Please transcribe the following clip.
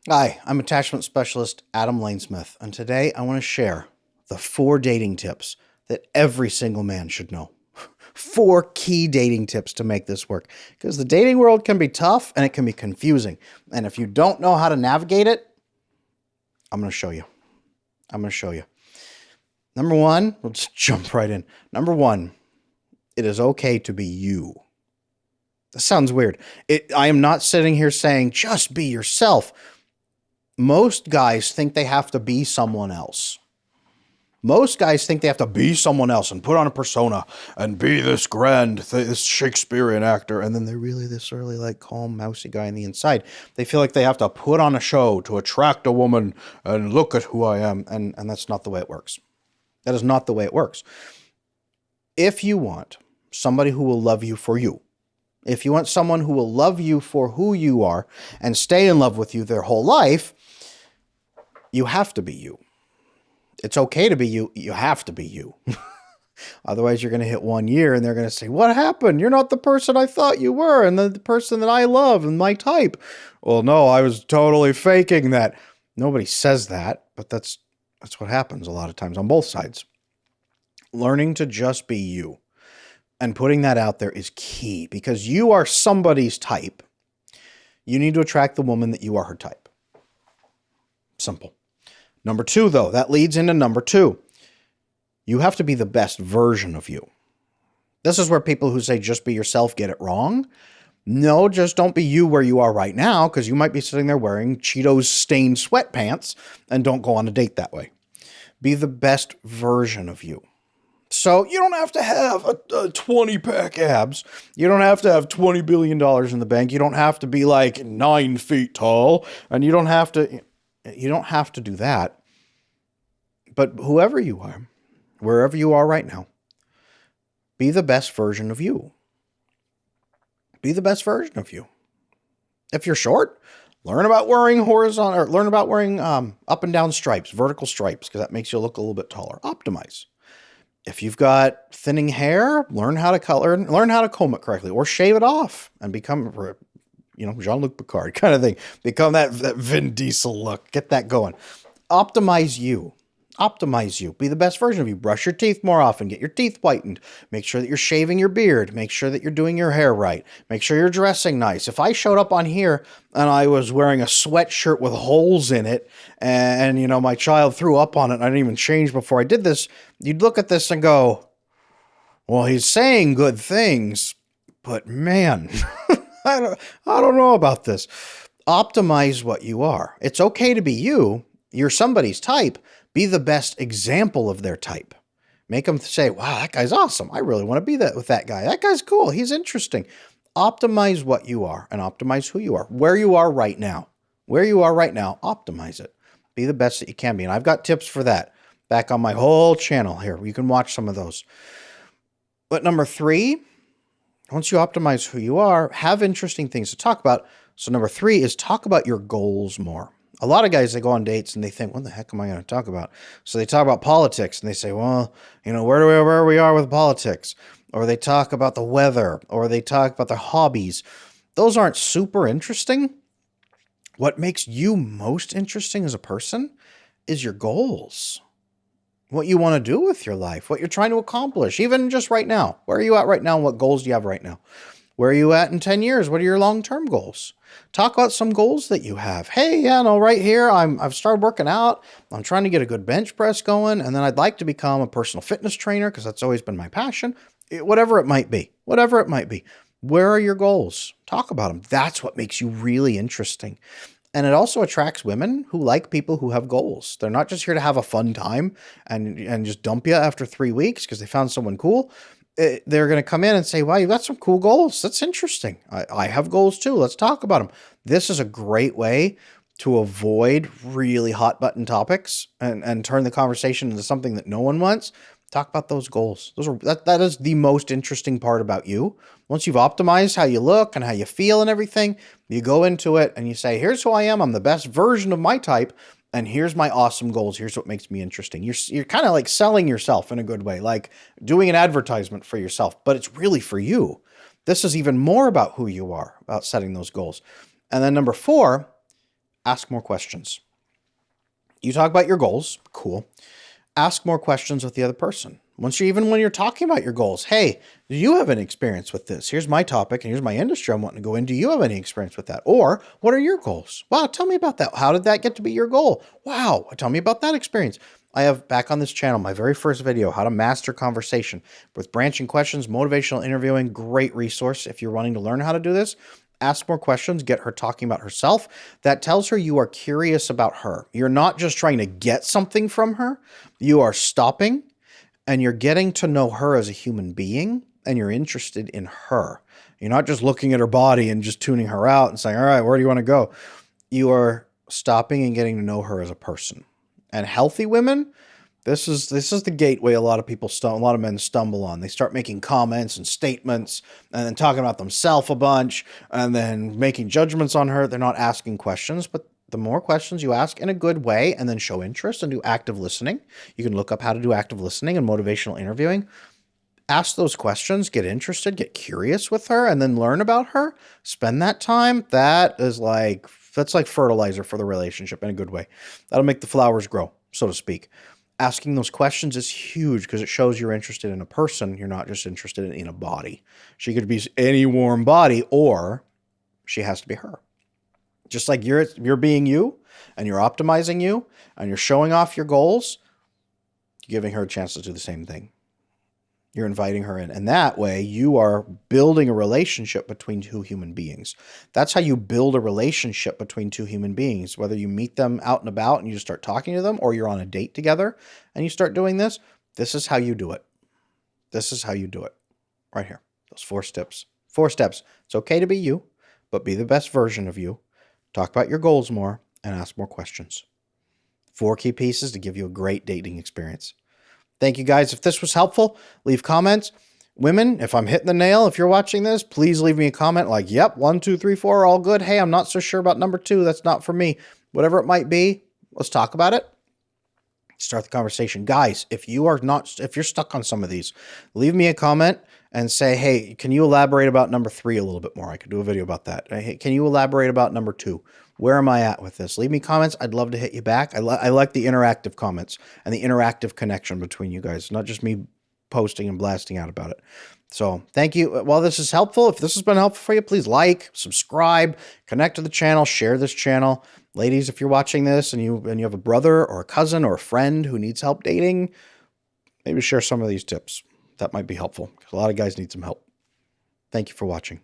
Hi, I'm attachment specialist Adam Lanesmith, and today I want to share the 4 dating tips that every single man should know. 4 key dating tips to make this work. Because the dating world can be tough and it can be confusing. And if you don't know how to navigate it, I'm going to show you. I'm going to show you. Number one, we'll just jump right in. Number one, it is okay to be you. That sounds weird. I am not sitting here saying just be yourself. Most guys think they have to be someone else. Most guys think they have to be someone else and put on a persona and be this this Shakespearean actor, and then they're really this really like calm, mousy guy on the inside. They feel like they have to put on a show to attract a woman and look at who I am, and that's not the way it works. That is not the way it works. If you want somebody who will love you for you, if you want someone who will love you for who you are and stay in love with you their whole life, you have to be you. It's okay to be you. You have to be you. Otherwise, you're going to hit 1 year and they're going to say, what happened? You're not the person I thought you were and the person that I love and my type. Well, no, I was totally faking that. Nobody says that, but that's what happens a lot of times on both sides. Learning to just be you and putting that out there is key because you are somebody's type. You need to attract the woman that you are her type. Simple. Number two, though, that leads into number two. You have to be the best version of you. This is where people who say just be yourself get it wrong. No, just don't be you where you are right now because you might be sitting there wearing Cheetos stained sweatpants and don't go on a date that way. Be the best version of you. So you don't have to have a 20-pack abs. You don't have to have $20 billion in the bank. You don't have to be like 9 feet tall. And you don't have to do that. But whoever you are, wherever you are right now, be the best version of you. Be the best version of you. If you're short, learn about wearing up and down stripes, vertical stripes, because that makes you look a little bit taller. Optimize. If you've got thinning hair, learn how to comb it correctly, or shave it off and become, Jean-Luc Picard kind of thing. Become that Vin Diesel look. Get that going. Optimize you. Optimize you. Be the best version of you. Brush your teeth more often. Get your teeth whitened. Make sure that you're shaving your beard. Make sure that you're doing your hair right. Make sure you're dressing nice. If I showed up on here and I was wearing a sweatshirt with holes in it and my child threw up on it and I didn't even change before I did this, you'd look at this and go, well, he's saying good things, but man, I don't know about this. Optimize what you are. It's okay to be you. You're somebody's type. Be the best example of their type. Make them say, wow, that guy's awesome. I really want to be with that guy. That guy's cool. He's interesting. Optimize what you are and optimize who you are. Where you are right now. Where you are right now, optimize it. Be the best that you can be. And I've got tips for that back on my whole channel here. You can watch some of those. But number three, once you optimize who you are, have interesting things to talk about. So number three is talk about your goals more. A lot of guys, they go on dates and they think, what the heck am I going to talk about? So they talk about politics and they say, well, where we are with politics. Or they talk about the weather, or they talk about their hobbies. Those aren't super interesting. What makes you most interesting as a person is your goals. What you want to do with your life, what you're trying to accomplish, even just right now. Where are you at right now? What goals do you have right now? Where are you at in 10 years? What are your long-term goals? Talk about some goals that you have. Hey, right here, I've started working out. I'm trying to get a good bench press going, and then I'd like to become a personal fitness trainer because that's always been my passion. Whatever it might be. Where are your goals? Talk about them. That's what makes you really interesting. And it also attracts women who like people who have goals. They're not just here to have a fun time and just dump you after 3 weeks because they found someone cool. They're going to come in and say, wow, you've got some cool goals. That's interesting. I have goals too. Let's talk about them. This is a great way to avoid really hot button topics and turn the conversation into something that no one wants. Talk about those goals. That is the most interesting part about you. Once you've optimized how you look and how you feel and everything, you go into it and you say, here's who I am. I'm the best version of my type. And here's my awesome goals. Here's what makes me interesting. You're kind of like selling yourself in a good way, like doing an advertisement for yourself, but it's really for you. This is even more about who you are, about setting those goals. And then number four, Ask more questions. You talk about your goals. Cool. Ask more questions with the other person. Even when you're talking about your goals, hey, do you have any experience with this? Here's my topic and here's my industry I'm wanting to go in. Do you have any experience with that? Or what are your goals? Wow, tell me about that. How did that get to be your goal? Wow, tell me about that experience. I have back on this channel, my very first video, how to master conversation with branching questions, motivational interviewing, great resource. If you're wanting to learn how to do this, ask more questions, get her talking about herself. That tells her you are curious about her. You're not just trying to get something from her. You are stopping and you're getting to know her as a human being and you're interested in her. You're not just looking at her body and just tuning her out and saying, all right, where do you want to go? You are stopping and getting to know her as a person. And healthy women, this is the gateway a lot of men stumble on. They start making comments and statements and then talking about themselves a bunch and then making judgments on her. They're not asking questions, but the more questions you ask in a good way and then show interest and do active listening, you can look up how to do active listening and motivational interviewing. Ask those questions, get interested, get curious with her, and then learn about her. Spend that time. That's like fertilizer for the relationship in a good way. That'll make the flowers grow, so to speak. Asking those questions is huge because it shows you're interested in a person. You're not just interested in a body. She could be any warm body, or she has to be her. Just like you're being you, and you're optimizing you, and you're showing off your goals, you're giving her a chance to do the same thing. You're inviting her in. And that way you are building a relationship between two human beings. That's how you build a relationship between two human beings. Whether you meet them out and about and you just start talking to them, or you're on a date together and you start doing this, this is how you do it. This is how you do it. Right here. Those 4 steps. 4 steps. It's okay to be you, but be the best version of you. Talk about your goals more and ask more questions. 4 key pieces to give you a great dating experience. Thank you guys. If this was helpful, leave comments. Women, if I'm hitting the nail, if you're watching this, please leave me a comment like, yep, 1, 2, 3, 4, all good. Hey, I'm not so sure about number 2. That's not for me. Whatever it might be, let's talk about it. Start the conversation. Guys, if you're stuck on some of these, leave me a comment and say, hey, can you elaborate about number 3 a little bit more? I could do a video about that. Hey, can you elaborate about number 2? Where am I at with this? Leave me comments. I'd love to hit you back. I like the interactive comments and the interactive connection between you guys, not just me posting and blasting out about it. So thank you. While this is helpful, if this has been helpful for you, please like, subscribe, connect to the channel, share this channel. Ladies, if you're watching this and you have a brother or a cousin or a friend who needs help dating, maybe share some of these tips. That might be helpful because a lot of guys need some help. Thank you for watching.